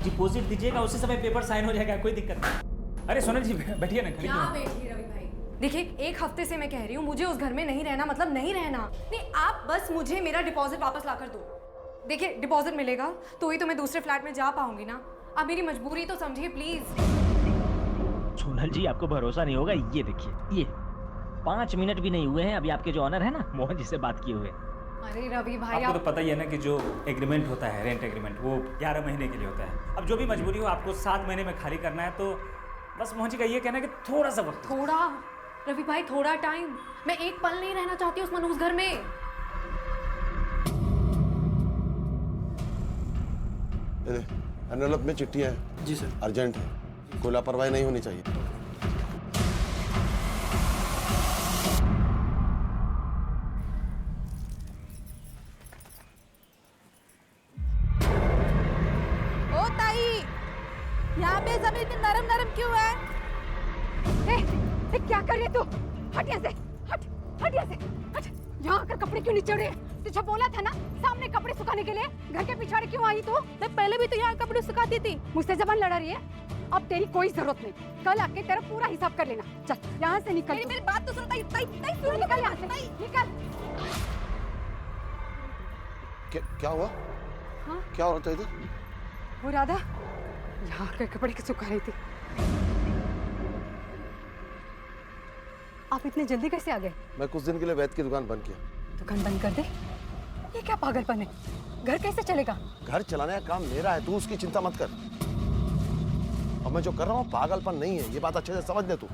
Deposit दीजिएगा, उसी समय पेपर साइन हो जाएगा, कोई दिक्कत नहीं। अरे सोनल जी बैठिए ना, खड़ी क्या बैठिए रवि भाई। देखिए, एक हफ्ते से मैं कह रही हूँ मुझे उस घर में नहीं रहना, मतलब नहीं रहना। नहीं, आप बस मुझे मेरा डिपॉजिट वापस ला कर दो। देखिए, डिपॉजिट मिलेगा तो ही तो मैं दूसरे फ्लैट में जा पाऊंगी ना। आप मेरी मजबूरी तो समझिए प्लीज। सोनल जी आपको भरोसा नहीं होगा, ये देखिए, ये 5 मिनट भी नहीं हुए हैं अभी आपके जो ऑनर है ना मोहन जी से बात किए हुए। अरे रवि भाई, आपको तो पता ही है ना कि जो एग्रीमेंट होता है, रेंट एग्रीमेंट, वो 11 महीने के लिए होता है। अब जो भी मजबूरी हो, आपको 7 महीने में खाली करना है, तो बस मोहन जी का ये कहना है कि थोड़ा सा वक्त। थोड़ा रवि भाई, थोड़ा टाइम। मैं एक पल नहीं रहना चाहती उस मनहूस घर में। एनवेलप में चिट्ठियां हैं। जी सर। अर्जेंट है, कोई लापरवाही नहीं होनी चाहिए। ओ ताई, यहाँ पे जमीन इतनी नरम नरम क्यों है? ए, क्या कर रही तू? हट यहाँ से, हट यहाँ से, हट। यहाँ आकर कपड़े क्यों नीचे रहे? तुझे बोला था ना सामने कपड़े सुखाने के लिए, घर के पिछाड़े क्यों आई तू? पहले भी तो यहाँ कपड़े सुखाती थी। मुझसे जबान लड़ा रही है? अब तेरी कोई जरूरत नहीं, कल आके तेरा पूरा हिसाब कर लेना। चल यहाँ से निकल। मेरी बात तो सुनो ताई, सुनो, निकल यहाँ से, निकल। क्या हुआ? हाँ? क्या होता है इधर? वो राधा यहाँ आकर कपड़े के सुखा रही थी। आप इतने जल्दी कैसे आ गए? मैं कुछ दिन के लिए वैद्य की दुकान बंद किया। दुकान बंद कर दे? ये क्या पागलपन है? घर कैसे चलेगा? घर चलाने का काम मेरा है, तू उसकी चिंता मत कर। और मैं जो कर रहा हूँ पागलपन नहीं है, ये बात अच्छे से समझ ले तू।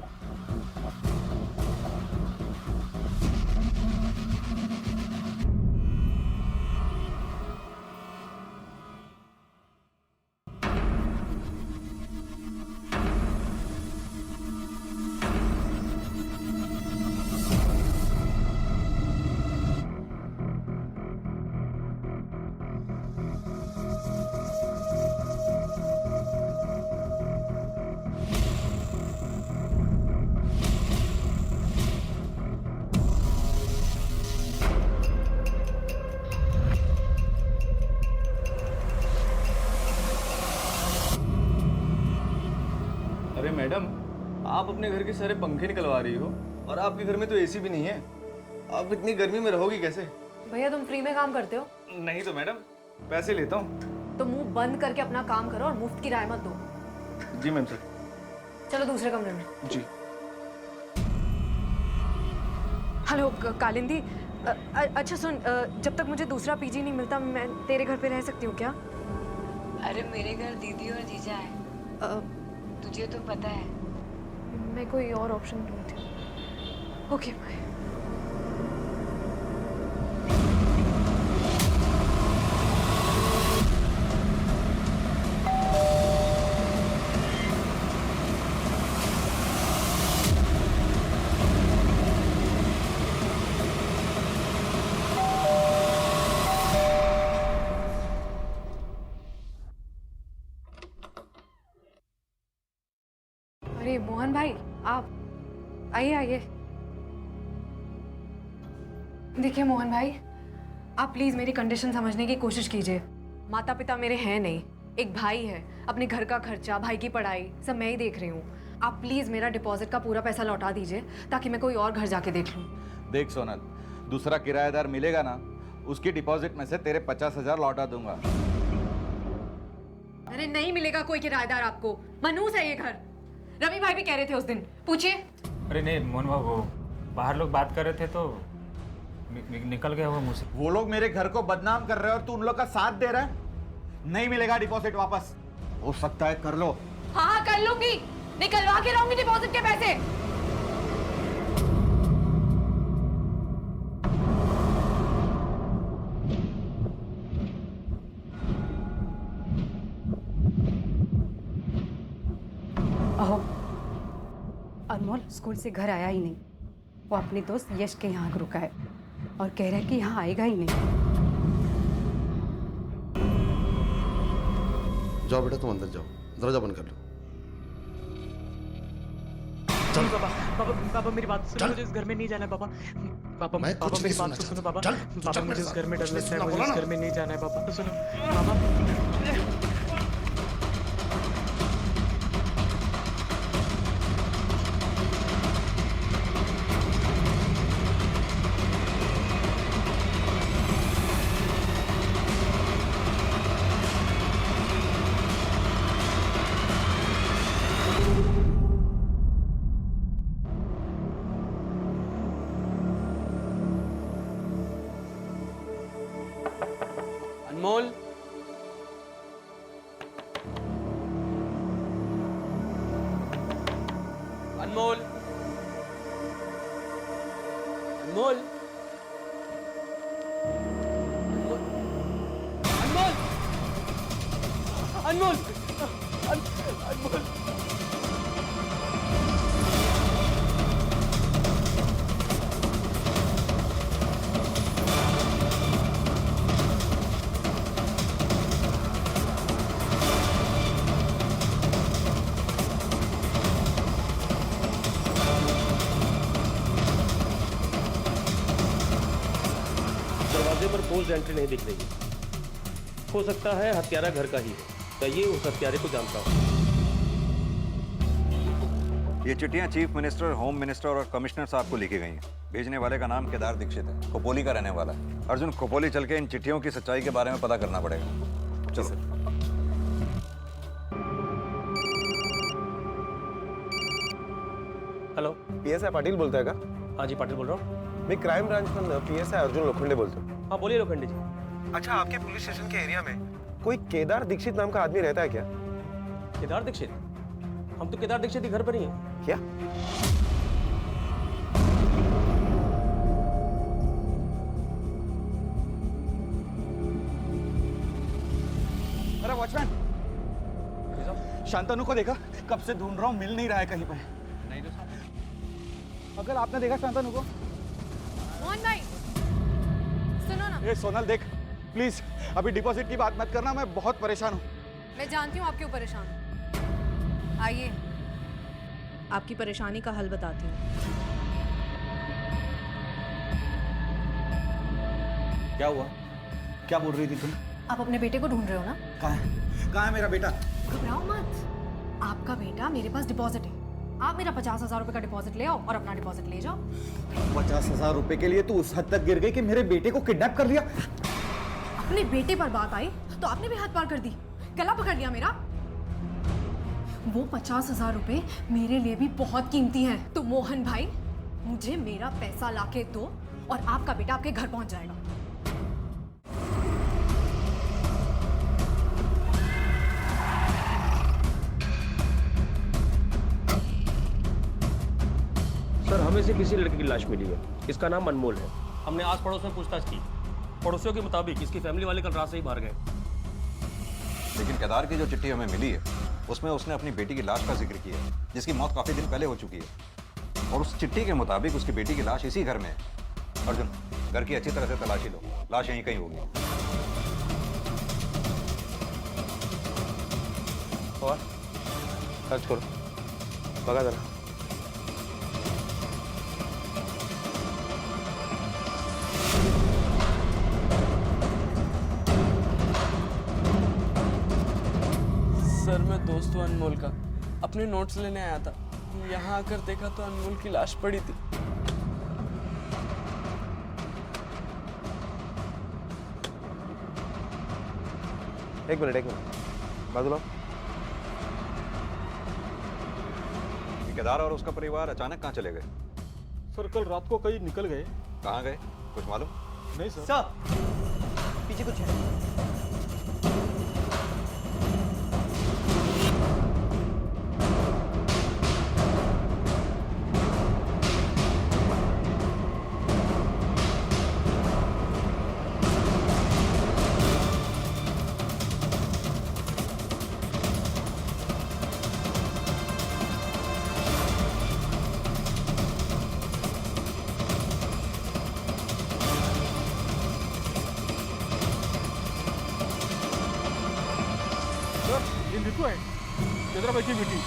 अरे मैडम, आप अपने घर के सारे पंखे निकलवा रही हो और आपके घर में तो एसी भी नहीं है। आप इतनी गर्मी में रहोगी कैसे? भैया, तुम फ्री में काम करते हो? नहीं तो मैडम, पैसे लेता हूँ। तो मुंह बंद करके अपना काम करो और मुफ्त की राय मत दो। जी मैम सर। चलो दूसरे कमरे में। जी। हेलो कालिंदी, अच्छा सुन, जब तक मुझे दूसरा पीजी नहीं मिलता मैं तेरे घर पे रह सकती हूँ क्या? अरे मेरे घर दीदी और जीजा है, तुझे तो पता है। मैं कोई और ऑप्शन ढूंढती हूँ। Okay bye. अरे मोहन भाई, आप आइए आइए। देखिए मोहन भाई, आप प्लीज मेरी कंडीशन समझने की कोशिश कीजिए। माता पिता मेरे हैं नहीं, एक भाई है, अपने घर का खर्चा, भाई की पढ़ाई सब मैं ही देख रही हूँ। आप प्लीज मेरा डिपॉजिट का पूरा पैसा लौटा दीजिए ताकि मैं कोई और घर जाके देख लूँ। देख सोनल, दूसरा किराएदार मिलेगा ना, उसकी डिपॉजिट में से तेरे 50,000 लौटा दूंगा। अरे नहीं मिलेगा कोई किराएदार आपको, मनहूस है ये घर। रवि भाई भी कह रहे थे उस दिन, पूछिए। अरे नहीं मोहन बाबू, वो बाहर लोग बात कर रहे थे तो निकल गया वो मुंह से। वो लोग मेरे घर को बदनाम कर रहे हैं और तू उन लोग का साथ दे रहा है। नहीं मिलेगा डिपॉजिट वापस। हो सकता है कर लो। हाँ कर लूंगी, निकलवा के रहूंगी डिपॉजिट के पैसे। अहो, अनमोल स्कूल से घर आया ही नहीं। वो अपने दोस्त यश के यहाँ रुका है और कह रहा है कि यहाँ आएगा ही नहीं। जाओ बेटा, तुम अंदर जाओ, दरवाजा बंद कर लो। चल पापा, पापा मेरी बात सुनो, मुझे इस घर में नहीं जाना है पापा। पापा मेरी बात तो सुनो पापा। पापा मुझे इस घर में डर लगता है, मुझे इस घर में नहीं जाना है पापा। तो सुनो पापा। अनमोल, अनमोल, अनमोल, अनमोल, अनमोल। दरवाजे पर पोस्ट एंट्री नहीं दिख रही। हो सकता है हत्यारा घर का ही है। कहिए उस हत्यारे को जानता हूँ। ये चिट्ठियां चीफ मिनिस्टर, होम मिनिस्टर और कमिश्नर साहब को लिखी गई हैं। भेजने वाले का नाम केदार दीक्षित है, खोपोली का रहने वाला है। अर्जुन, खोपोली चल के इन चिट्ठियों की सच्चाई के बारे में पता करना पड़ेगा। चलो। हेलो, पीएसआई पाटिल बोलता है का? हाँ जी, पाटिल बोल रहा हूँ। मैं क्राइम ब्रांच में पीएसआई अर्जुन लोखंडे बोलता हूँ। हाँ बोलिए लोखंडे जी। अच्छा, आपके पुलिस स्टेशन के एरिया में कोई केदार दीक्षित नाम का आदमी रहता है क्या? केदार दीक्षित? हम तो केदार दीक्षित ही घर पर ही हैं। क्या? अरे वॉचमैन, शांतनु को देखा? कब से ढूंढ रहा हूँ, मिल नहीं रहा है कहीं पे। नहीं तो साहब। अगर आपने देखा शांतनु को? मोहन भाई सुनो ना। ए सोनल देख, प्लीज अभी डिपॉजिट की बात मत करना, मैं बहुत परेशान हूँ। मैं जानती हूँ आप क्यों परेशान हो। आइए आपकी परेशानी का हल बताती हूँ। क्या हुआ? क्या बोल रही थी तुम? आप अपने बेटे को ढूंढ रहे हो ना? कहाँ है मेरा बेटा? घबराओ मत, आपका बेटा मेरे पास डिपॉजिट है। आप मेरा 50,000 रुपए का डिपॉजिट ले आओ और अपना डिपॉजिट ले जाओ। 50,000 रुपए के लिए तू उस हद तक गिर गई कि मेरे बेटे को किडनैप कर लिया? अपने बेटे पर बात आई तो आपने भी हाथ पार कर दी, गला पकड़ लिया मेरा। वो 50,000 रुपए मेरे लिए भी बहुत कीमती हैं। तो मोहन भाई, मुझे मेरा पैसा लाके दो और आपका बेटा आपके घर पहुंच जाएगा। सर, हमें से किसी लड़के की लाश मिली है। इसका नाम अनमोल है। हमने आस पड़ोस में पूछताछ की। पड़ोसियों के मुताबिक इसकी फैमिली वाले कल रात से ही बाहर गए। लेकिन केदार की जो चिट्ठी हमें मिली है उसमें उसने अपनी बेटी की लाश का जिक्र किया है, जिसकी मौत काफी दिन पहले हो चुकी है। और उस चिट्ठी के मुताबिक उसकी बेटी की लाश इसी घर में है। अर्जुन, घर की अच्छी तरह से तलाशी लो, लाश यहीं कहीं होगी। और सर्च करो, बगा जरा। सर, मैं दोस्त हूँ अनमोल का, अपने नोट्स लेने आया था। यहाँ आकर देखा तो अनमोल की लाश पड़ी थी। एक मिनट बाजू केदार और उसका परिवार अचानक कहाँ चले गए? सर, कल रात को कहीं निकल गए। कहाँ गए, कुछ मालूम? नहीं सर। सर, पीछे कुछ है। ये नीतू है, केदार भाई की बेटी।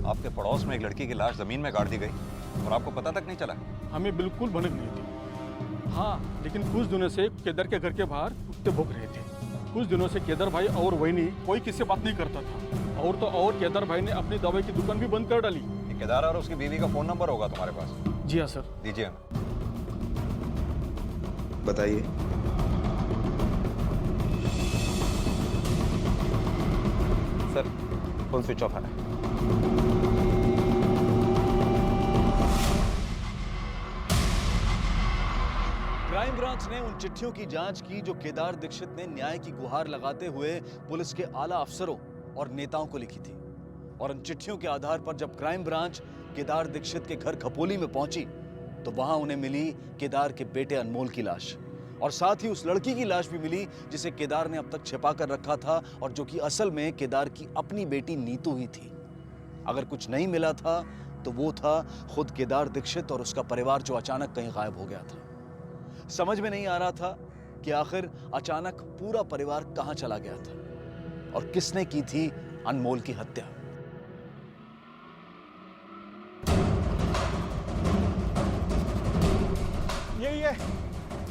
आपके पड़ोस में एक लड़की की लाश जमीन में गाड़ दी गई और आपको पता तक नहीं चला? हमें बिल्कुल भनक नहीं थी। हाँ, लेकिन कुछ दिनों से केदार के घर के बाहर कुत्ते भौंक रहे थे। कुछ दिनों से केदार भाई और वहीनी कोई किससे बात नहीं करता था। और तो और केदार भाई ने अपनी दवाई की दुकान भी बंद कर डाली। केदार और उसकी बीवी का फोन नंबर होगा तुम्हारे पास? जी हाँ सर। दीजिए हमें। बताइए। सर, फोन स्विच ऑफ है। क्राइम ब्रांच ने उन चिट्ठियों की जांच की जो केदार दीक्षित ने न्याय की गुहार लगाते हुए पुलिस के आला अफसरों और नेताओं को लिखी थी। और उन चिट्ठियों के आधार पर जब क्राइम ब्रांच केदार दीक्षित के घर खपोली में पहुंची तो वहां उन्हें मिली केदार के बेटे अनमोल की लाश, और साथ ही उस लड़की की लाश भी मिली जिसे केदार ने अब तक छिपा कर रखा था और जो कि असल में केदार की अपनी बेटी नीतू ही थी। अगर कुछ नहीं मिला था तो वो था खुद केदार दीक्षित और उसका परिवार जो अचानक कहीं गायब हो गया था। समझ में नहीं आ रहा था कि आखिर अचानक पूरा परिवार कहां चला गया था और किसने की थी अनमोल की हत्या।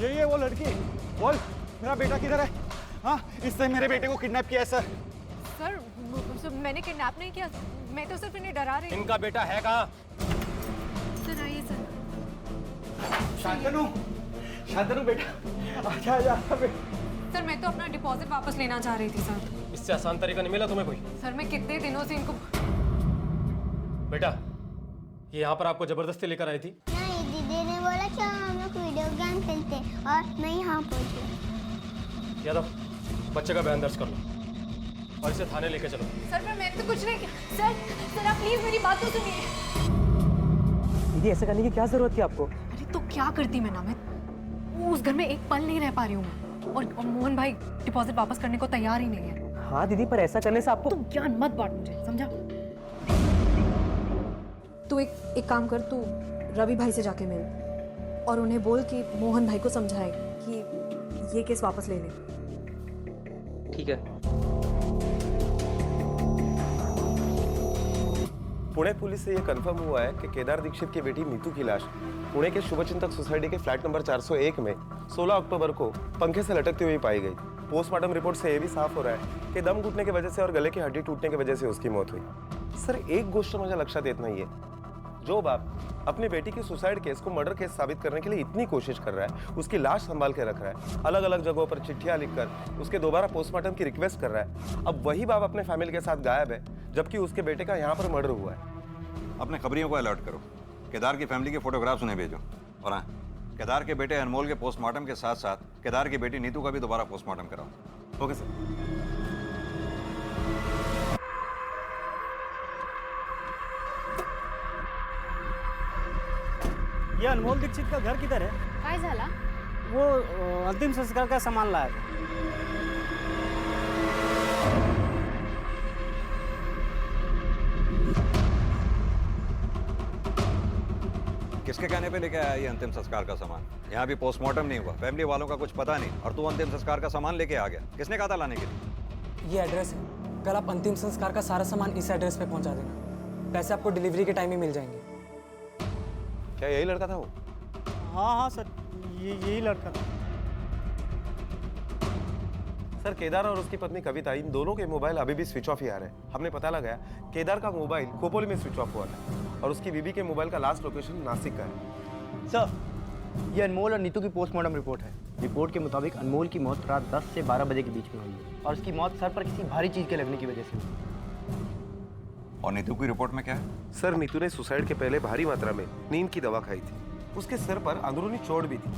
यही है वो लड़की। बोल, मेरा बेटा किधर है? हाँ, इसने मेरे बेटे को किडनैप किया है सर। सर मैंने किडनैप नहीं किया, मैं तो सिर्फ इन्हें डरा रही हूँ। इनका बेटा है कहाँ? सर आइए सर। शांतनु बेटा, आजा आजा बेटा। सर मैं तो अपना डिपॉजिट वापस लेना चाह रही थी सर। इससे आसान तरीका नहीं मिला तुम्हें कोई? सर मैं कितने दिनों से इनको। बेटा, ये यहाँ पर आपको जबरदस्ती लेकर आई थी? नहीं, दीदी ने बोला कि हम लोग वीडियो गेम खेलते और मैं यहाँ पहुँची। यादव, बच्चे का बयान दर्ज कर लो और इसे थाने लेके चलो। सर मैं तो कुछ नहीं किया। सर आप प्लीज मेरी बात तो सुनिए। दीदी ऐसा करने की क्या जरूरत थी आपको? अरे तो क्या करती मैं ना, मैं उस घर में एक पल नहीं रह पा रही हूँ और मोहन भाई डिपॉजिट वापस करने को तैयार ही नहीं है। हाँ दीदी, पर ऐसा करने से आपको। तुम ज्ञान मत बांट मुझे, समझा? तू एक काम कर, तू रवि भाई से जाके मिल और उन्हें बोल कि मोहन भाई को समझाए कि ये केस वापस ले ले। ठीक है। पुणे पुलिस से यह कंफर्म हुआ है कि केदार दीक्षित की बेटी नीतू की लाश पुणे के शुभचिंतक सोसाइटी के फ्लैट नंबर 401 में 16 अक्टूबर को पंखे से लटकती हुई पाई गई। पोस्टमार्टम रिपोर्ट से यह भी साफ हो रहा है कि दम घुटने की वजह से और गले की हड्डी टूटने की वजह से उसकी मौत हुई। सर एक गोष्ट मुझे लक्षात येत नाहीये, जो बाप अपनी बेटी की सुसाइड केस को मर्डर केस साबित करने के लिए इतनी कोशिश कर रहा है, उसकी लाश संभाल के रख रहा है, अलग अलग जगहों पर चिट्ठियां लिखकर उसके दोबारा पोस्टमार्टम की रिक्वेस्ट कर रहा है, अब वही बाप अपने फैमिली के साथ गायब है जबकि उसके बेटे का यहाँ पर मर्डर हुआ है। अपने खबरियों को अलर्ट करो, केदार की फैमिली के फोटोग्राफ्स उन्हें भेजो, और हाँ, केदार के बेटे अनमोल के पोस्टमार्टम के साथ साथ केदार की बेटी नीतू का भी दोबारा पोस्टमार्टम कराओ। Okay sir. ये अनमोल दीक्षित का घर किधर है? काय झाला? वो अंतिम संस्कार का सामान लाया था। किसके कहने पे लेके आया ये अंतिम संस्कार का सामान? यहाँ भी पोस्टमार्टम नहीं हुआ, फैमिली वालों का कुछ पता नहीं, और तू अंतिम संस्कार का सामान लेके आ गया। किसने कहा था लाने के लिए? ये एड्रेस है, कल आप अंतिम संस्कार का सारा सामान इस एड्रेस पे पहुंचा देना। पैसे आपको डिलीवरी के टाइम ही मिल जाएंगे। क्या यही लड़का था वो? हाँ सर, यही लड़का था। सर केदार और उसकी पत्नी कविता, इन दोनों के मोबाइल अभी भी स्विच ऑफ ही आ रहे हैं। हमने पता लगाया केदार का मोबाइल खोपोली में स्विच ऑफ हुआ था और उसकी बीबी के मोबाइल का लास्ट लोकेशन नासिक का है। सर, ये अनमोल और नीतू की पोस्टमार्टम रिपोर्ट है। रिपोर्ट के मुताबिक अनमोल की मौत रात 10 से 12 बजे के बीच में हुई है और उसकी मौत सर पर किसी भारी चीज के लगने की वजह से हुई। और नीतू की रिपोर्ट में क्या है? सर नीतू ने सुसाइड के पहले भारी मात्रा में नींद की दवा खाई थी, उसके सिर पर अंदरूनी चोट भी थी,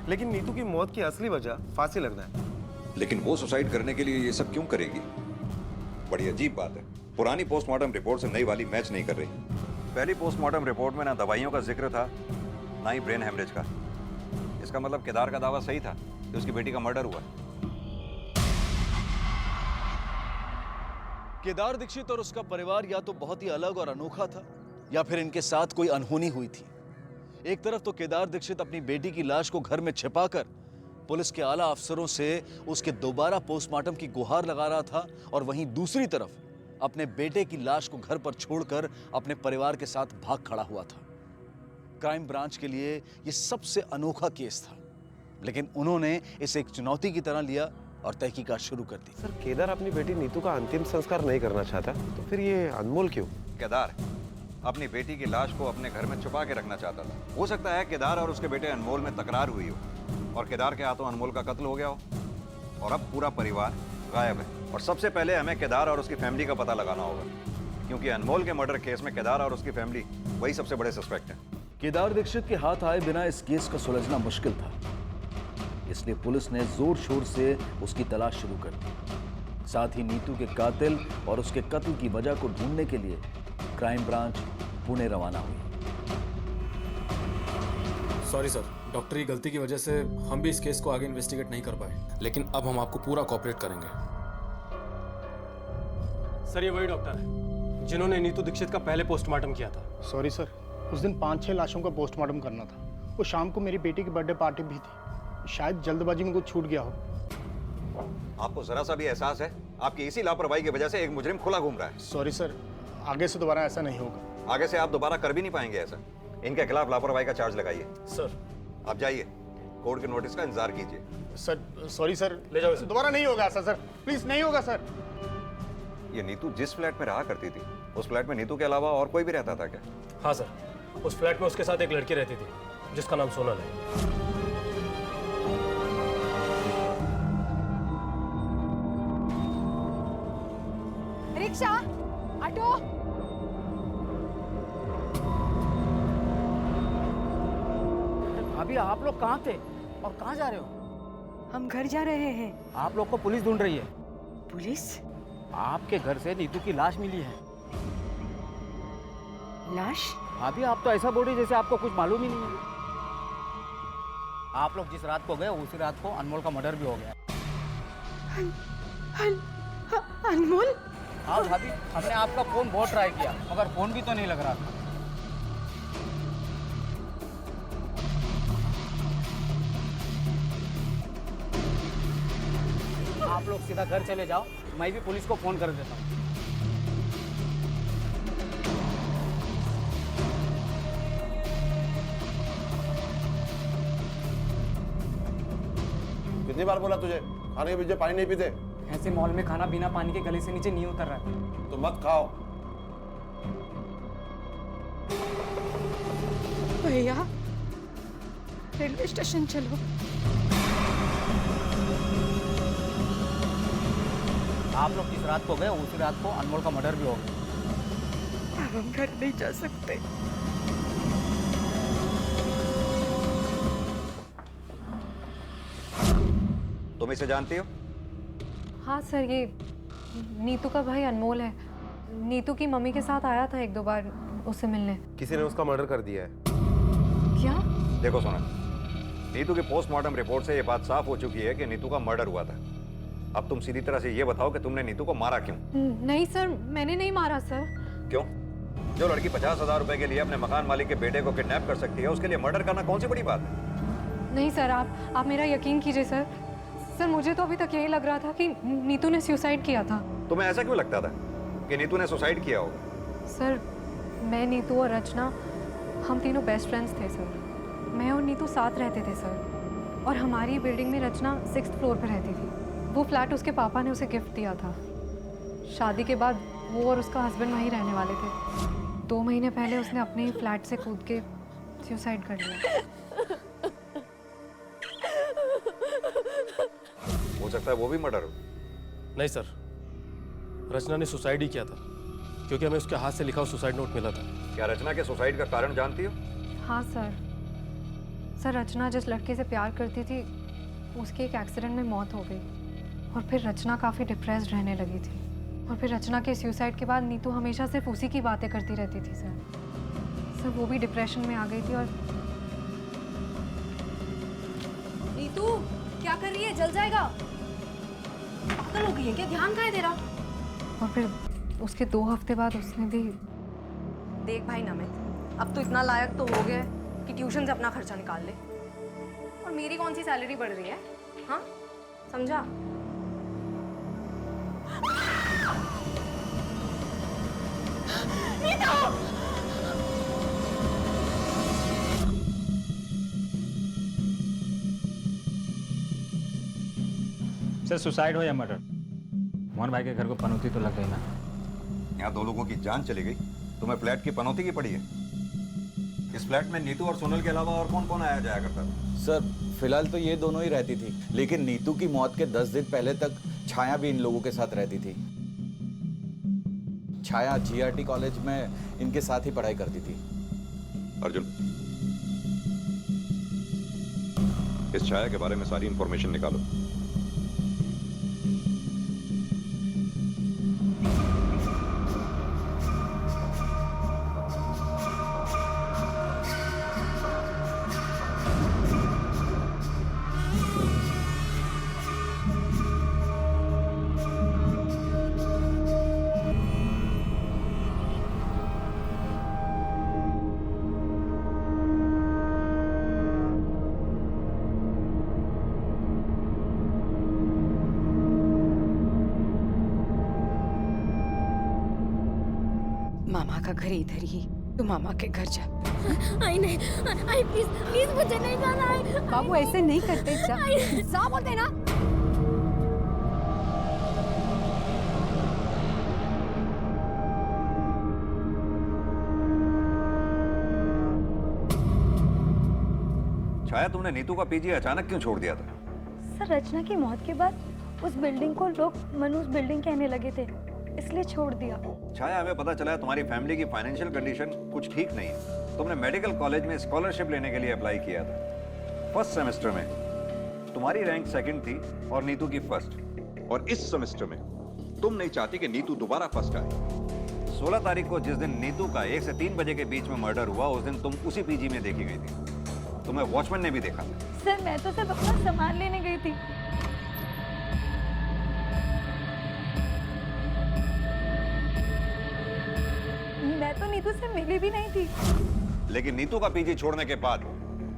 लेकिन नीतू की मौत की असली वजह फांसी लगना है। लेकिन वो सुसाइड करने के लिए ये सब क्यों करेगी? बड़ी अजीब बात है, पुरानी पोस्टमार्टम रिपोर्ट से नई वाली मैच नहीं कर रही। पहली पोस्टमार्टम रिपोर्ट में ना दवाइयों का जिक्र था, ना ही ब्रेन हेमरेज का। इसका मतलब केदार का दावा सही था कि उसकी बेटी का मर्डर हुआ। केदार दीक्षित और उसका परिवार या तो बहुत ही अलग और अनोखा था या फिर इनके साथ कोई अनहोनी हुई थी। एक तरफ तो केदार दीक्षित अपनी बेटी की लाश को घर में छिपाकर पुलिस के आला अफसरों से उसके दोबारा पोस्टमार्टम की गुहार लगा रहा था, और वहीं दूसरी तरफ अपने बेटे की लाश को घर पर छोड़कर अपने परिवार के साथ भाग खड़ा हुआ था। क्राइम ब्रांच के लिए यह सबसे अनोखा केस था, लेकिन उन्होंने इसे एक चुनौती की तरह लिया और तहकीकात शुरू कर दी। सर केदार अपनी बेटी नीतू का अंतिम संस्कार नहीं करना चाहता, तो फिर ये अनमोल क्यों? केदार अपनी बेटी की लाश को अपने घर में छुपा के रखना चाहता था। हो सकता है केदार और उसके बेटे अनमोल में तकरार हुई हो और केदार के हाथों अनमोल का कत्ल हो गया हो, और अब पूरा परिवार गायब है। और सबसे पहले हमें केदार और उसकी फैमिली का पता लगाना होगा, क्योंकि अनमोल के मर्डर केस में केदार और उसकी फैमिली वही सबसे बड़े सस्पेक्ट हैं। केदार दीक्षित के हाथ आए बिना इस केस का सुलझना मुश्किल था, इसलिए पुलिस ने जोर शोर से उसकी तलाश शुरू कर दी। साथ ही नीतू के कातिल और उसके कत्ल की वजह को ढूंढने के लिए क्राइम ब्रांच पुणे रवाना हुई। सॉरी सर, डॉक्टर की गलती की वजह से हम भी इस केस को आगे इन्वेस्टिगेट नहीं कर पाए, लेकिन अब हम आपको पूरा कोऑपरेट करेंगे। सर ये वही डॉक्टर है जिन्होंने नीतू दीक्षित का पहले पोस्टमार्टम किया था। सॉरी सर, उस दिन 5-6 लाशों का पोस्टमार्टम करना था। वो शाम को मेरी बेटी की बर्थडे पार्टी भी थी, शायद जल्दबाजी में कुछ छूट गया हो। आपको जरा सा भी एहसास है आपकी इसी लापरवाही की वजह से एक मुजरिम खुला घूम रहा है? सॉरी सर, आगे से दोबारा ऐसा नहीं होगा। आगे से आप दोबारा कर भी नहीं पाएंगे ऐसा। इनके खिलाफ लापरवाही का चार्ज लगाइए। सर आप जाइए, कोर्ट के नोटिस का इंतजार कीजिए। सर सॉरी सर, ले जाओ, दोबारा नहीं होगा ऐसा सर, प्लीज नहीं होगा सर। ये नीतू जिस फ्लैट में रहा करती थी उस फ्लैट में नीतू के अलावा और कोई भी रहता था क्या? हाँ सर, उस फ्लैट में उसके साथ एक लड़की रहती थी जिसका नाम सोनल है। Rickshaw, auto. अभी आप लोग कहाँ थे और कहाँ जा रहे हो? हम घर जा रहे हैं। आप लोग को पुलिस ढूंढ रही है। पुलिस? आपके घर से नीतू की लाश मिली है। लाश? अभी आप तो ऐसा बोल रही जैसे आपको कुछ मालूम ही नहीं है। आप लोग जिस रात को गए उसी रात को अनमोल का मर्डर भी हो गया। अनमोल? हाँ भाभी, हमने आपका फोन बहुत ट्राई किया मगर फोन भी तो नहीं लग रहा था। आप लोग सीधा घर चले जाओ, मैं भी पुलिस को फोन कर देता हूँ। कितनी बार बोला तुझे खाने के पीछे पानी नहीं पीते? ऐसे मॉल में खाना बिना पानी के गले से नीचे नहीं उतर रहा है। तो मत खाओ। भैया रेलवे स्टेशन चलो। आप लोग जिस रात को गए उसी रात को अनमोल का मर्डर भी हो गया। अब हम घर नहीं जा सकते। तुम इसे जानती हो? हाँ सर, ये नीतू का भाई अनमोल है। नीतू की मम्मी के साथ आया था 1-2 बार उससे मिलने। किसी ने उसका मर्डर कर दिया है। क्या? देखो सोना, नीतू की पोस्टमार्टम रिपोर्ट से ये बात साफ हो चुकी है कि नीतू का मर्डर हुआ था। अब तुम सीधी तरह से ये बताओ कि तुमने नीतू को मारा क्यों? नहीं सर, मैंने नहीं मारा सर। क्यों? जो लड़की 50,000 रुपए के लिए अपने मकान मालिक के बेटे को किडनैप कर सकती है उसके लिए मर्डर करना कौन सी बड़ी बात है? नहीं सर, आप मेरा यकीन कीजिए सर। सर मुझे तो अभी तक यही लग रहा था कि नीतू ने सुसाइड किया था। तुम्हें ऐसा क्यों लगता था कि नीतू ने सुसाइड किया होगा? सर मैं, नीतू और रचना हम तीनों बेस्ट फ्रेंड्स थे सर। मैं और नीतू साथ रहते थे सर, और हमारी बिल्डिंग में रचना 6th फ्लोर पर रहती थी। वो फ्लैट उसके पापा ने उसे गिफ्ट दिया था। शादी के बाद वो और उसका हस्बैंड वहीं रहने वाले थे। 2 महीने पहले उसने अपने ही फ्लैट से कूद के सुसाइड कर लिया। हो सकता है वो भी मर्डर हो। नहीं सर, रचना ने सुसाइड ही किया था क्योंकि हमें उसके हाथ से लिखा हुआ सुसाइड नोट मिला था। क्या रचना के सुसाइड का कारण जानती हो? हाँ सर। सर रचना जिस लड़के से प्यार करती थी उसकी एक एक्सीडेंट में मौत हो गई, और फिर रचना काफ़ी डिप्रेस्ड रहने लगी थी। और फिर रचना के सुसाइड के बाद नीतू हमेशा सिर्फ उसी की बातें करती रहती थी सर। सर वो भी डिप्रेशन में आ गई थी। और नीतू क्या कर रही है? जल जाएगा। पागल हो गई है क्या? ध्यान कहाँ है तेरा? और फिर उसके 2 हफ्ते बाद उसने भी। देख भाई नमित, अब तो इतना लायक तो हो गया कि ट्यूशन से अपना खर्चा निकाल ले। और मेरी कौन सी सैलरी बढ़ रही है? हाँ समझा? सर सुसाइड हो या मर्डर, मोहन भाई के घर को पनौती तो लग गई ना। यहाँ 2 लोगों की जान चली गई, तुम्हें फ्लैट की पनौती की पड़ी है। इस फ्लैट में नीतू और सोनल के अलावा और कौन कौन आया जाया करता था? सर फिलहाल तो ये दोनों ही रहती थी, लेकिन नीतू की मौत के 10 दिन पहले तक छाया भी इन लोगों के साथ रहती थी। छाया GRT कॉलेज में इनके साथ ही पढ़ाई करती थी। अर्जुन, इस छाया के बारे में सारी इंफॉर्मेशन निकालो। मामा का घर इधर ही, तू मामा के घर जा। आई नहीं, आई प्लीज प्लीज मुझे नहीं जाना है। बाबू ऐसे नहीं करते, जा जा बोलते ना। छाया, तुमने नीतू का पीजी अचानक क्यों छोड़ दिया था? सर, रचना की मौत के बाद उस बिल्डिंग को लोग मनुष्य बिल्डिंग कहने लगे थे, इसलिए छोड़ दिया। छाया, हमें पता चला है तुम्हारी फैमिली की फाइनेंशियल कंडीशन कुछ ठीक नहीं है। तुमने मेडिकल कॉलेज में स्कॉलरशिप लेने के लिए अप्लाई किया था। फर्स्ट सेमेस्टर में तुम्हारी रैंक सेकंड थी और नीतू की फर्स्ट। और इस सेमेस्टर में तुम नहीं चाहती कि नीतू दोबारा फर्स्ट आए। 16 तारीख को जिस दिन नीतू का 1 से 3 बजे के बीच में मर्डर हुआ, उस दिन तुम उसी पीजी में देखी गई थी। तुम्हें वॉचमैन ने भी देखा। सर, मैं तो सिर्फ अपना सामान लेने गई थी। मैं तो नीतू से मिली भी नहीं थी। लेकिन नीतू का पीजी छोड़ने के बाद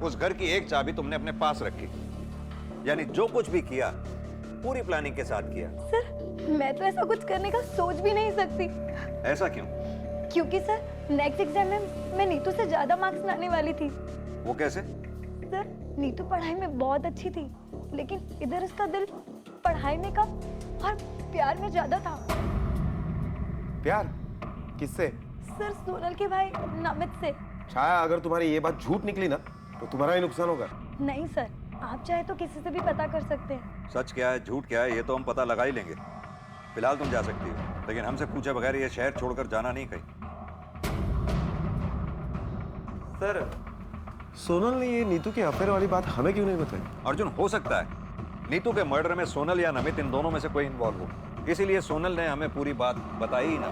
उस घर की एक चाबी तुमने अपने पास रखी। यानी जो कुछ भी किया पूरी प्लानिंग के साथ किया। सर, मैं तो ऐसा कुछ करने का सोच भी नहीं सकती। ऐसा क्यों? क्योंकि सर, नेक्स्ट एग्जाम में मैं नीतू से ज्यादा मार्क्स लाने वाली थी। वो कैसे? सर, नीतू पढ़ाई में बहुत अच्छी थी, लेकिन इधर उसका दिल पढ़ाई में कम और प्यार में ज्यादा था। प्यार किससे? सर, सोनल के भाई नमित से। छाया, अगर तुम्हारी ये बात झूठ निकली ना तो तुम्हारा ही नुकसान होगा। नहीं सर, आप चाहे तो किसी से भी पता कर सकते हैं। सच क्या है झूठ क्या है ये तो हम पता लगा ही लेंगे। फिलहाल तुम जा सकती हो, लेकिन हमसे पूछे बगैर ये शहर छोड़कर जाना नहीं कहीं। सर, सोनल ने ये नीतू के अफेयर वाली बात हमें क्यों नहीं बताई? अर्जुन, हो सकता है नीतू के मर्डर में सोनल या नमित इन दोनों में से कोई इन्वॉल्व हो, इसीलिए सोनल ने हमें पूरी बात बताई ही ना।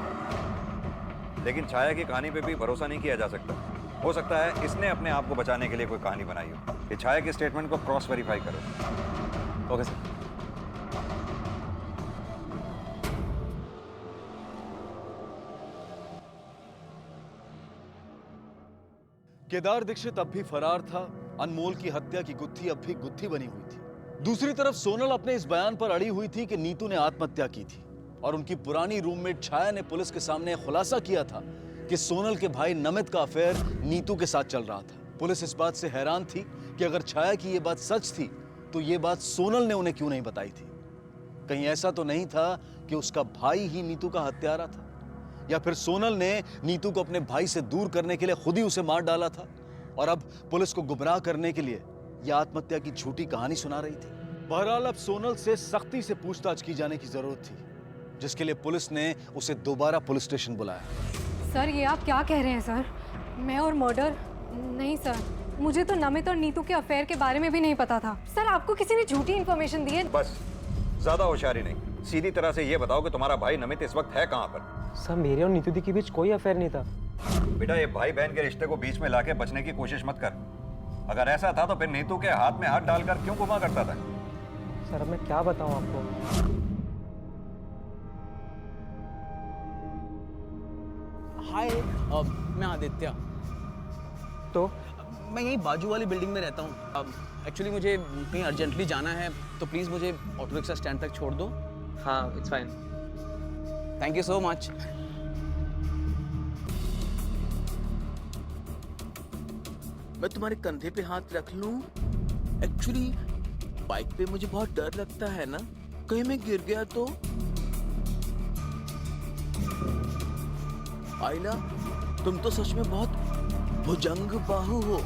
लेकिन छाया की कहानी पे भी भरोसा नहीं किया जा सकता। हो सकता है इसने अपने आप को बचाने के लिए कोई कहानी बनाई हो। ये छाया के स्टेटमेंट को क्रॉस वेरीफाई करो। Okay sir. केदार दीक्षित अब भी फरार था। अनमोल की हत्या की गुत्थी अब भी गुत्थी बनी हुई थी। दूसरी तरफ सोनल अपने इस बयान पर अड़ी हुई थी कि नीतू ने आत्महत्या की थी, और उनकी पुरानी रूममेट छाया ने पुलिस के सामने खुलासा किया था कि सोनल के भाई नमित का अफेयर नीतू के साथ चल रहा था। पुलिस इस बात से हैरान थी कि अगर छाया की यह बात सच थी तो यह बात सोनल ने उन्हें क्यों नहीं बताई थी। कहीं ऐसा तो नहीं था कि उसका भाई ही नीतू का हत्यारा था, या फिर सोनल ने नीतू को अपने भाई से दूर करने के लिए खुद ही उसे मार डाला था और अब पुलिस को गुमराह करने के लिए यह आत्महत्या की झूठी कहानी सुना रही थी। बहरहाल अब सोनल से सख्ती से पूछताछ की जाने की जरूरत थी, जिसके लिए पुलिस ने उसे दोबारा पुलिस स्टेशन बुलाया। सर, ये आप क्या कह रहे हैं सर? मैं और मर्डर? नहीं सर, मुझे तो नमित और नीतू के अफेयर के बारे में भी नहीं पता था। सर, आपको किसी ने झूठी इन्फॉर्मेशन दी है। बस, ज्यादा होशियारी नहीं, सीधी तरह से ये बताओ कि तुम्हारा भाई नमित इस वक्त है कहाँ पर? सर, मेरे और नीतू दी के बीच कोई अफेयर नहीं था। बेटा, ये भाई बहन के रिश्ते को बीच में लाके बचने की कोशिश मत कर। अगर ऐसा था तो फिर नीतू के हाथ में हाथ डालकर क्यों घुमा करता था? सर, अब मैं क्या बताऊं आपको? हाय, मैं आदित्य। तो मैं यही बाजू वाली बिल्डिंग में रहता हूँ। एक्चुअली मुझे कहीं अर्जेंटली जाना है, तो प्लीज़ मुझे ऑटो रिक्शा स्टैंड तक छोड़ दो। हाँ, it's fine. Thank you so much. मैं तुम्हारे कंधे पे हाथ रख लूं? एक्चुअली बाइक पे मुझे बहुत डर लगता है ना, कहीं मैं गिर गया तो। आइला, तुम तो सच में बहुत भुजंग बाहु हो।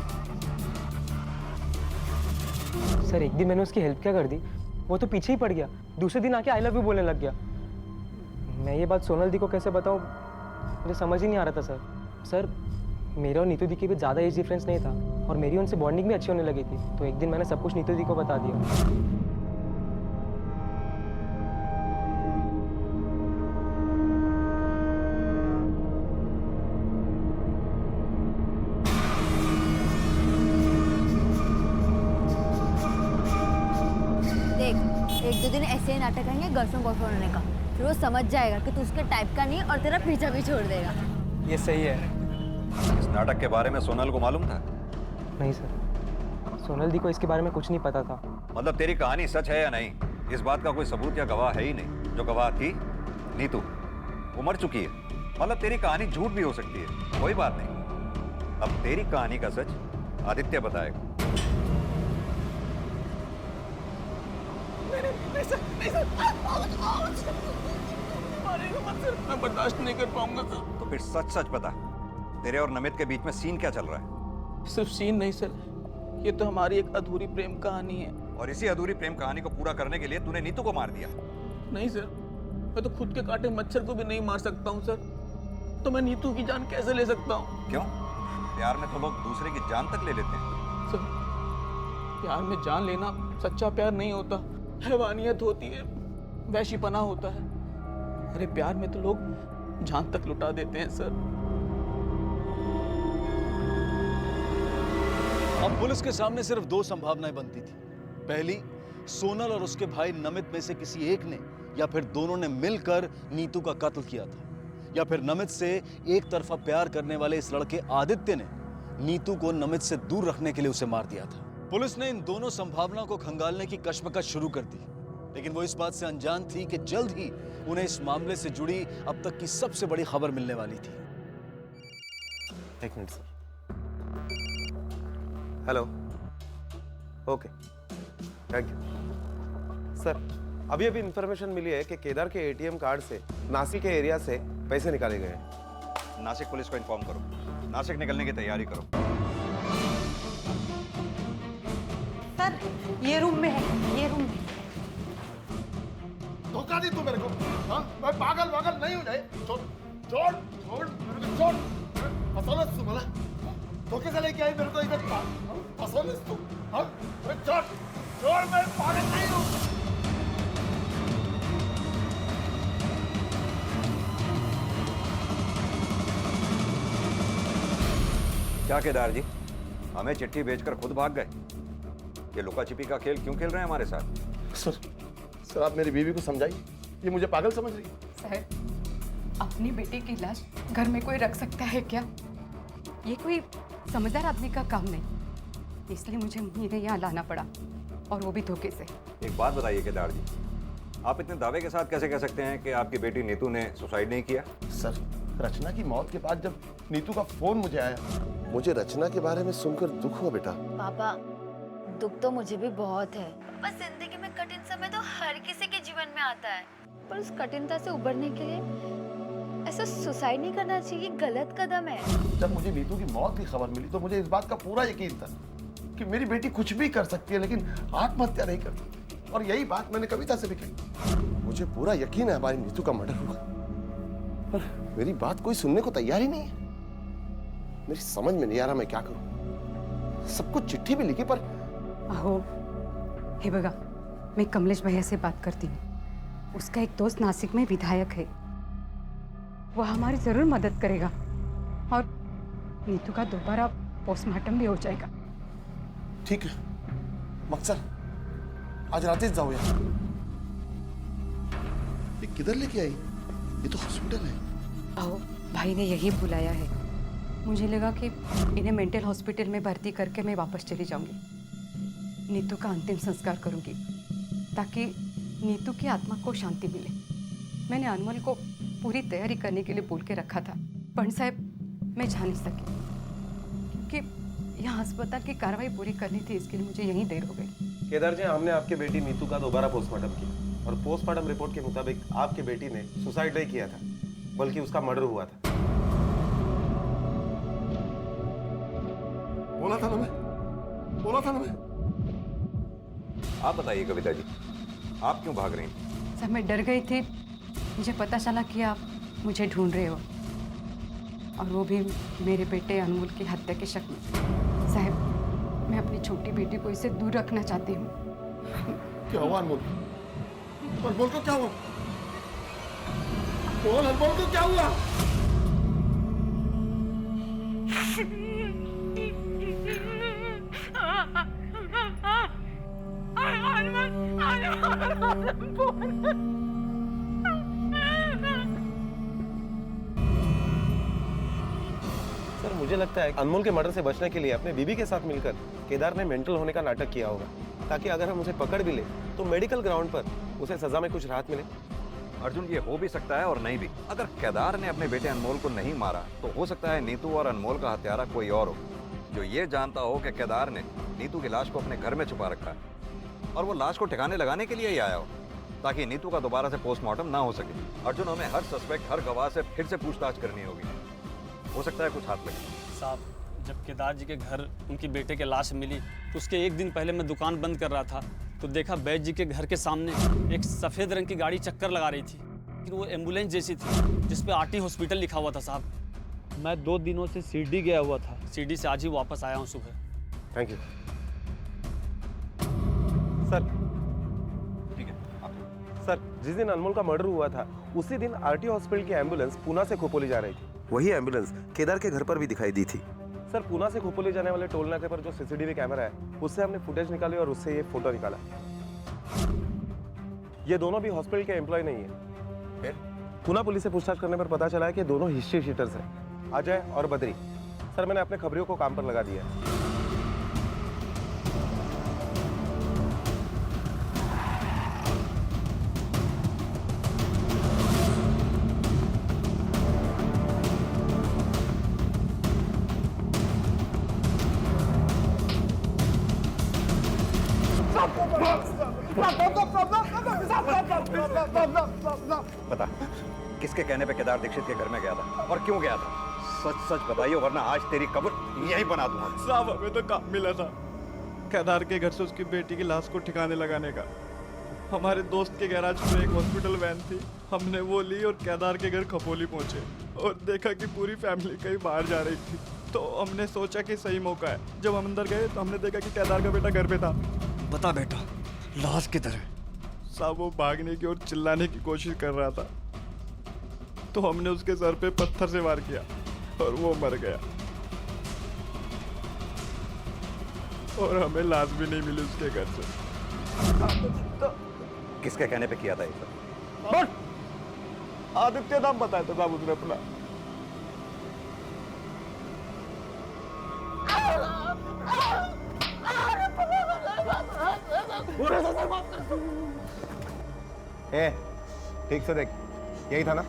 सर, एक दिन मैंने उसकी हेल्प क्या कर दी, वो तो पीछे ही पड़ गया। दूसरे दिन आके आई लव यू बोलने लग गया। मैं ये बात सोनल दी को कैसे बताऊं, मुझे समझ ही नहीं आ रहा था सर। सर, मेरे और नीतू दी के बीच ज़्यादा एज डिफरेंस नहीं था। और मेरी उनसे बॉन्डिंग भी अच्छी होने लगी थी, तो एक दिन मैंने सब कुछ नीतू दी को बता दिया। एक दो दिन ऐसे ही नाटक आएंगे गर्लफ्रेंड बॉयफ्रेंड होने का, फिर वो समझ जाएगा कि तू उसके टाइप का नहीं और तेरा पीछा भी छोड़ देगा। ये सही है। इस नाटक के बारे में सोनल को मालूम था? नहीं सर, सोनल दी को इसके बारे में कुछ नहीं पता था। मतलब तेरी कहानी सच है या नहीं, इस बात का कोई सबूत या गवाह है ही नहीं। जो गवाह थी नीतू, वो मर चुकी है। मतलब तेरी कहानी झूठ भी हो सकती है, कोई बात नहीं। अब तेरी कहानी का सच आदित्य बताएगा। मैं बर्दाश्त नहीं कर पाऊंगा सर। तो फिर सच सच बता, तेरे और नमित के बीच में सीन क्या चल रहा है? सिर्फ सीन नहीं सर, ये तो हमारी एक अधूरी प्रेम कहानी है। और इसी अधूरी प्रेम कहानी को पूरा करने के लिए तूने नीतू को मार दिया? नहीं सर, मैं तो खुद के काटे मच्छर को भी नहीं मार सकता हूँ सर, तो मैं नीतू की जान कैसे ले सकता हूँ? क्यों? प्यार में तो लोग दूसरे की जान तक ले लेते हैं। सर, प्यार में जान लेना सच्चा प्यार नहीं होता, हैवानियत होती है, वैशीपना होता है। अरे प्यार में तो लोग जान तक लुटा देते हैं सर। अब पुलिस के सामने सिर्फ दो संभावनाएं बनती थी। पहली, सोनल और उसके भाई नमित में से किसी एक ने या फिर दोनों ने मिलकर नीतू का कत्ल किया था, या फिर नमित से एक तरफा प्यार करने वाले इस लड़के आदित्य ने नीतू को नमित से दूर रखने के लिए उसे मार दिया था। पुलिस ने इन दोनों संभावनाओं को खंगालने की कश्मकश शुरू कर दी, लेकिन वो इस बात से अनजान थी कि जल्द ही उन्हें इस मामले से जुड़ी अब तक की सबसे बड़ी खबर मिलने वाली थी। एक minute sir. Hello, okay, thank you sir. अभी इंफॉर्मेशन मिली है कि केदार के एटीएम कार्ड से नासिक के एरिया से पैसे निकाले गए हैं। नासिक पुलिस को इन्फॉर्म करो, नासिक निकलने की तैयारी करो। सर, ये रूम में है, ये रूम में। धोखा दी तू मेरे को? हाँ, मैं पागल वागल नहीं हूँ। छोड़ छोड़ छोड़ मेरे को, छोड़। फसौलस तू मला, धोखे से लेके आई मेरे को इधर। फसौलस तू? हाँ, छोड़ छोड़, मैं पागल नहीं हूँ। क्या केदार जी, हमें चिट्ठी भेजकर खुद भाग गए? ये लुका छिपी का खेल क्यों खेल रहे हैं हमारे साथ? सर, आप मेरी बीवी को समझाइए, ये मुझे पागल समझ रही है। सर, अपनी बेटी की लाश घर में कोई रख सकता है क्या? ये कोई समझदार आदमी का काम नहीं, इसलिए मुझे इन्हें यहाँ लाना पड़ा, और वो भी धोखे से। एक बात बताइए केदार जी, आप इतने दावे के साथ कैसे कह सकते हैं कि आपकी बेटी नीतू ने सुसाइड नहीं किया? सर, रचना की मौत के बाद जब नीतू का फोन मुझे आया, मुझे रचना के बारे में सुनकर दुख हुआ बेटा। पापा, दुख तो मुझे भी बहुत है। बस जिंदगी में कठिन समय तो हर किसी के जीवन में आता है, पर उस कठिनता से उबरने के लिए ऐसा सुसाइड नहीं करना चाहिए, गलत कदम है। जब मुझे नीतू की मौत की खबर मिली तो मुझे इस बात का पूरा यकीन था कि मेरी बेटी कुछ भी कर सकती है, लेकिन आत्महत्या नहीं कर सकती। और यही बात मैंने कविता से भी कही। मुझे पूरा यकीन है हमारी नीतू का मर्डर हुआ, पर मेरी बात कोई सुनने को तैयार ही नहीं है। मेरी समझ में नहीं आ रहा मैं क्या करूं। सबको चिट्ठी भी लिखी, पर अहो, हे बगा, मैं कमलेश भैया से बात करती हूँ। उसका एक दोस्त नासिक में विधायक है, वो हमारी जरूर मदद करेगा, और नीतू का दोबारा पोस्टमार्टम भी हो जाएगा। ठीक है मकसद, आज रात जाऊया। ये किधर लेके आई? ये तो हॉस्पिटल है। आओ, भाई ने यही बुलाया है। मुझे लगा कि इन्हें मेंटल हॉस्पिटल में भर्ती करके मैं वापस चली जाऊंगी। नीतू का अंतिम संस्कार करूंगी, ताकि नीतू की आत्मा को शांति मिले। मैंने अनमोल को पूरी तैयारी करने के लिए बोल के रखा था, पण साहब मैं जा नहीं सकी, क्योंकि यहाँ अस्पताल की कार्रवाई पूरी करनी थी, इसके लिए मुझे यहीं देर हो गई। केदार जी, हमने आपकी बेटी नीतू का दोबारा पोस्टमार्टम किया, और पोस्टमार्टम रिपोर्ट के मुताबिक आपकी बेटी ने सुसाइड नहीं किया था, बल्कि उसका मर्डर हुआ था। बोला था ना मैं। आप बताइए कविता जी, आप क्यों भाग रही हैं? सर, मैं डर गई थी, मुझे पता चला कि आप मुझे ढूंढ रहे हो, और वो भी मेरे बेटे अनमोल की हत्या के शक में। साहब, मैं अपनी छोटी बेटी को इससे दूर रखना चाहती हूँ। क्या हुआ अनमोल? अनमोल को क्या हुआ? बोल अनमोल को क्या हुआ? सर मुझे लगता है अनमोल के मर्डर से बचने के लिए अपने बीबी के साथ मिलकर केदार ने मेंटल होने का नाटक किया होगा, ताकि अगर हम उसे पकड़ भी ले तो मेडिकल ग्राउंड पर उसे सजा में कुछ राहत मिले। अर्जुन, ये हो भी सकता है और नहीं भी। अगर केदार ने अपने बेटे अनमोल को नहीं मारा तो हो सकता है नीतू और अनमोल का हत्यारा कोई और हो, जो ये जानता हो कि केदार ने नीतू की लाश को अपने घर में छुपा रखा है और वो लाश को ठिकाने लगाने के लिए ही आया हो, ताकि नीतू का दोबारा से पोस्टमार्टम ना हो सके। अर्जुन, हमें हर सस्पेक्ट, हर गवाह से फिर से पूछताछ करनी होगी। हो सकता है कुछ हाथ लगे। साहब, जब केदार जी के घर उनकी बेटे की लाश मिली तो उसके एक दिन पहले मैं दुकान बंद कर रहा था तो देखा वैद्य जी के घर के सामने एक सफ़ेद रंग की गाड़ी चक्कर लगा रही थी, लेकिन वो एम्बुलेंस जैसी थी जिस पे आरटी हॉस्पिटल लिखा हुआ था। साहब, मैं 2 दिनों से शिरडी गया हुआ था, शिरडी से आज ही वापस आया हूँ सुबह। Thank you sir. ठीक है सर, जिस दिन अनमोल का मर्डर हुआ था उसी दिन आरटी हॉस्पिटल की एम्बुलेंस पूना से खोपोली जा रही थी। वही एम्बुलेंस केदार के घर पर भी दिखाई दी थी। सर, पूना से खोपोली जाने वाले टोल नाके पर जो सीसीटीवी कैमरा है उससे हमने फुटेज निकाली और उससे ये फोटो निकाला। ये दोनों भी हॉस्पिटल के एम्प्लॉय नहीं है। फिर पूना पुलिस से पूछताछ करने पर पता चला है कि दोनों हिस्ट्री शीटर्स हैं, अजय और बद्री। सर, मैंने अपने खबरियों को काम पर लगा दिया है। बता, किसके कहने पे केदार दीक्षित के घर में गया था और क्यों गया था? सच सच बताइए, वरना आज तेरी कब्र यही बना दूंगा। साहब, हमें तो काम मिला था केदार के घर से उसकी बेटी की लाश को ठिकाने लगाने का। हमारे दोस्त के गैराज में एक हॉस्पिटल वैन थी, हमने वो ली और केदार के घर खपोली पहुंचे और देखा कि पूरी फैमिली कहीं बाहर जा रही थी, तो हमने सोचा कि सही मौका है। जब हम अंदर गए तो हमने देखा कि केदार का बेटा घर पे था। बता बेटा, लाश किधर है? साहब, वो भागने की और चिल्लाने की कोशिश कर रहा था, तो हमने उसके सर पे पत्थर से वार किया और वो मर गया और हमें लाश भी नहीं मिली उसके घर से। किसके कहने पे किया था ये सब? आदित्य नाम बताया था साहब उसने अपना। ए, ठीक से देख, यही था ना?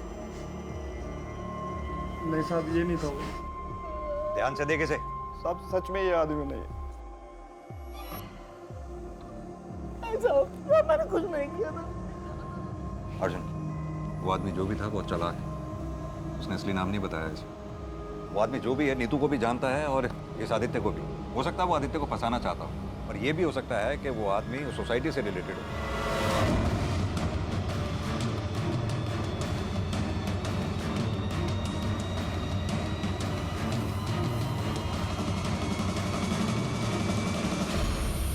नहीं साहब, ये नहीं था वो। ध्यान से देखे से। साहब, सच में ये आदमी नहीं है। मैंने कुछ नहीं किया था। अर्जुन, वो आदमी जो भी था वो चालाक है, उसने असली नाम नहीं बताया इसे। वो आदमी जो भी है नीतू को भी जानता है और इस आदित्य को भी। हो सकता है वो आदित्य को फंसाना चाहता हो, और ये भी हो सकता है कि वो आदमी उस सोसाइटी से रिलेटेड हो।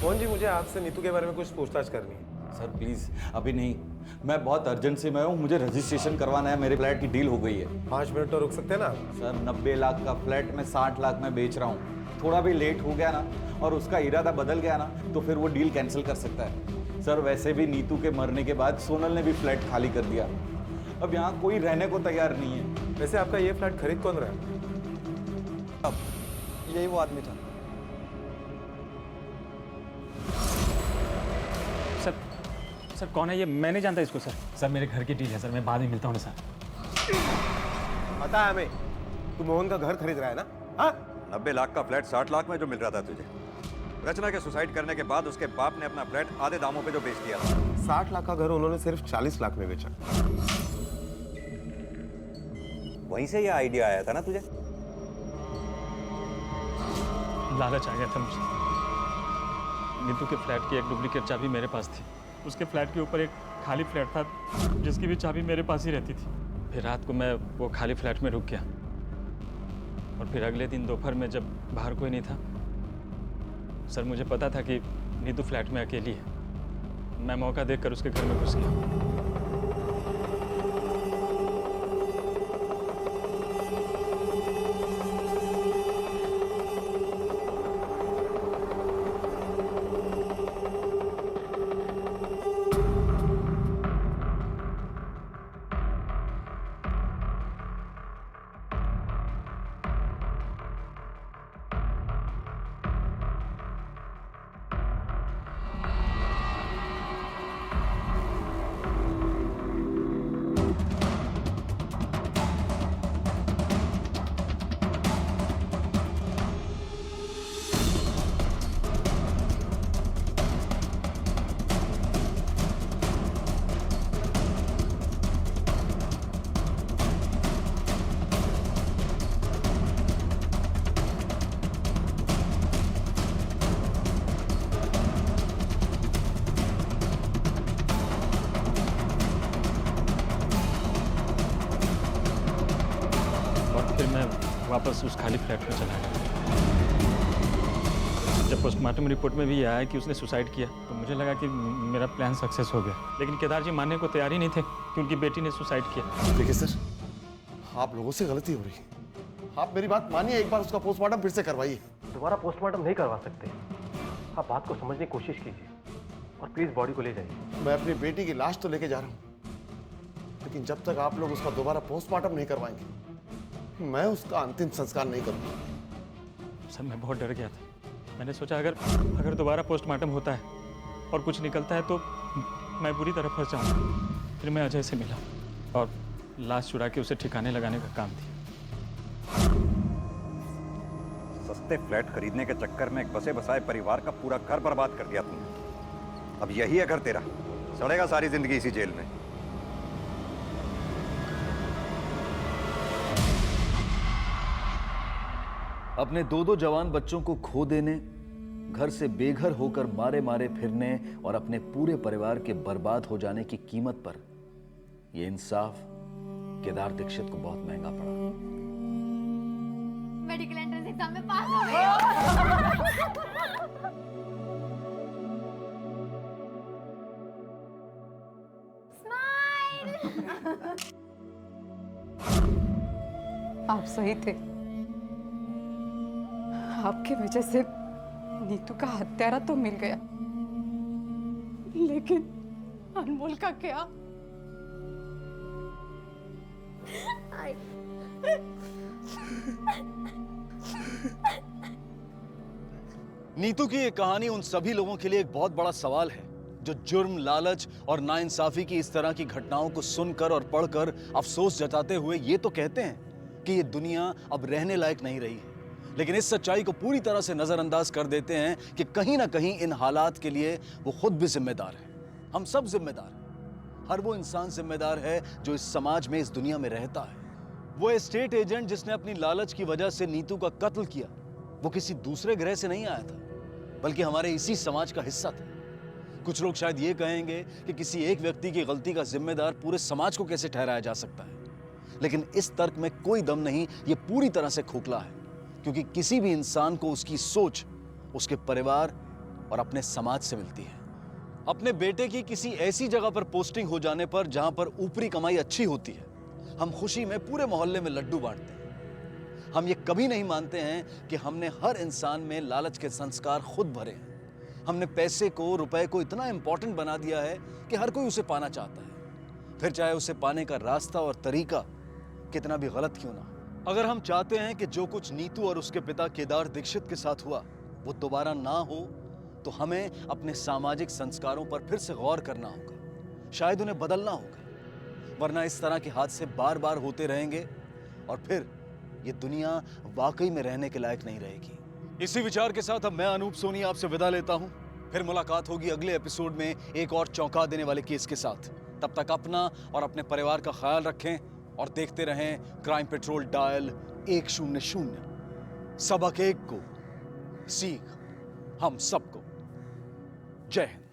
मोहन जी, मुझे आपसे नीतू के बारे में कुछ पूछताछ करनी है। सर प्लीज, अभी नहीं, मैं बहुत अर्जेंट से मैं हूँ, मुझे रजिस्ट्रेशन करवाना है, मेरे फ्लैट की डील हो गई है। 5 मिनट तो रुक सकते हैं ना? सर, 90 लाख का फ्लैट में 60 लाख में बेच रहा हूँ। थोड़ा भी लेट हो गया ना और उसका इरादा बदल गया ना तो फिर वो डील कैंसिल कर सकता है। सर, वैसे भी नीतू के मरने के बाद सोनल ने भी फ्लैट खाली कर दिया, अब यहाँ कोई रहने को तैयार नहीं है। वैसे आपका ये फ्लैट खरीद कौन रहा है? अब यही वो आदमी था। सर कौन है ये? मैं नहीं जानता इसको। सर मेरे घर की डील है सर, मैं बाद में मिलता हूँ ना सर। पता है हमें, तू मोहन का घर खरीद रहा है ना? हाँ? 90 लाख का फ्लैट 60 लाख में जो मिल रहा था तुझे, रचना के सुसाइड करने के बाद उसके बाप ने अपना फ्लैट आधे दामों पे जो बेच दिया। 60 लाख का घर उन्होंने सिर्फ 40 लाख में बेचा। वहीं से ये आइडिया आया था ना तुझे? लालच आ गया था मुझे। नीतू के फ्लैट की एक डुप्लीकेट चाबी मेरे पास थी, उसके फ्लैट के ऊपर एक खाली फ्लैट था जिसकी भी चाबी मेरे पास ही रहती थी। फिर रात को मैं वो खाली फ्लैट में रुक गया और फिर अगले दिन दोपहर में जब बाहर कोई नहीं था सर मुझे पता था कि नीतू फ्लैट में अकेली है। मैं मौका देखकर उसके घर में घुस गया। वापस उस खाली फ्लैट में चला गया। जब पोस्टमार्टम रिपोर्ट में भी ये आया कि उसने सुसाइड किया तो मुझे लगा कि मेरा प्लान सक्सेस हो गया, लेकिन केदार जी मानने को तैयार ही नहीं थे कि उनकी बेटी ने सुसाइड किया। देखिए सर, आप लोगों से गलती हो रही है। आप मेरी बात मानिए, एक बार उसका पोस्टमार्टम फिर से करवाइए। दोबारा पोस्टमार्टम नहीं करवा सकते, आप बात को समझने की कोशिश कीजिए और प्लीज बॉडी को ले जाइए। मैं अपनी बेटी की लाश तो लेके जा रहा हूँ, लेकिन जब तक आप लोग उसका दोबारा पोस्टमार्टम नहीं करवाएंगे मैं उसका अंतिम संस्कार नहीं करूंगा। सर मैं बहुत डर गया था। मैंने सोचा अगर दोबारा पोस्टमार्टम होता है और कुछ निकलता है तो मैं बुरी तरह फंस जाऊंगा। फिर मैं अजय से मिला और लाश चुरा के उसे ठिकाने लगाने का काम दिया। सस्ते फ्लैट खरीदने के चक्कर में एक बसे बसाए परिवार का पूरा घर बर्बाद कर दिया तुमने। अब यही है घर तेरा, सड़ेगा सारी जिंदगी इसी जेल में। अपने दो जवान बच्चों को खो देने, घर से बेघर होकर मारे मारे फिरने और अपने पूरे परिवार के बर्बाद हो जाने की कीमत पर यह इंसाफ केदार दीक्षित को बहुत महंगा पड़ा। मेडिकल एंट्रेंस एग्जाम में पास हो गई हो। आप सही थे, आपकी वजह से नीतू का हत्यारा तो मिल गया, लेकिन अनमोल का क्या? नीतू की ये कहानी उन सभी लोगों के लिए एक बहुत बड़ा सवाल है जो जुर्म, लालच और नाइंसाफी की इस तरह की घटनाओं को सुनकर और पढ़कर अफसोस जताते हुए ये तो कहते हैं कि ये दुनिया अब रहने लायक नहीं रही है, लेकिन इस सच्चाई को पूरी तरह से नजरअंदाज कर देते हैं कि कहीं ना कहीं इन हालात के लिए वो खुद भी जिम्मेदार है। हम सब जिम्मेदार हैं। हर वो इंसान जिम्मेदार है जो इस समाज में, इस दुनिया में रहता है। वो एस्टेट एजेंट जिसने अपनी लालच की वजह से नीतू का कत्ल किया, वो किसी दूसरे ग्रह से नहीं आया था, बल्कि हमारे इसी समाज का हिस्सा था। कुछ लोग शायद ये कहेंगे कि किसी एक व्यक्ति की गलती का जिम्मेदार पूरे समाज को कैसे ठहराया जा सकता है, लेकिन इस तर्क में कोई दम नहीं। ये पूरी तरह से खोखला है, क्योंकि किसी भी इंसान को उसकी सोच, उसके परिवार और अपने समाज से मिलती है। अपने बेटे की किसी ऐसी जगह पर पोस्टिंग हो जाने पर जहां पर ऊपरी कमाई अच्छी होती है, हम खुशी में पूरे मोहल्ले में लड्डू बांटते हैं। हम ये कभी नहीं मानते हैं कि हमने हर इंसान में लालच के संस्कार खुद भरे हैं। हमने पैसे को, रुपए को इतना इंपॉर्टेंट बना दिया है कि हर कोई उसे पाना चाहता है, फिर चाहे उसे पाने का रास्ता और तरीका कितना भी गलत क्यों ना हो। अगर हम चाहते हैं कि जो कुछ नीतू और उसके पिता केदार दीक्षित के साथ हुआ वो दोबारा ना हो, तो हमें अपने सामाजिक संस्कारों पर फिर से गौर करना होगा, शायद उन्हें बदलना होगा, वरना इस तरह के हादसे बार बार होते रहेंगे और फिर ये दुनिया वाकई में रहने के लायक नहीं रहेगी। इसी विचार के साथ अब मैं अनूप सोनी आपसे विदा लेता हूं। फिर मुलाकात होगी अगले एपिसोड में एक और चौंका देने वाले केस के साथ। तब तक अपना और अपने परिवार का ख्याल रखें और देखते रहें क्राइम पेट्रोल डायल 100। सबक एक को, सीख हम सबको। जय हिंद।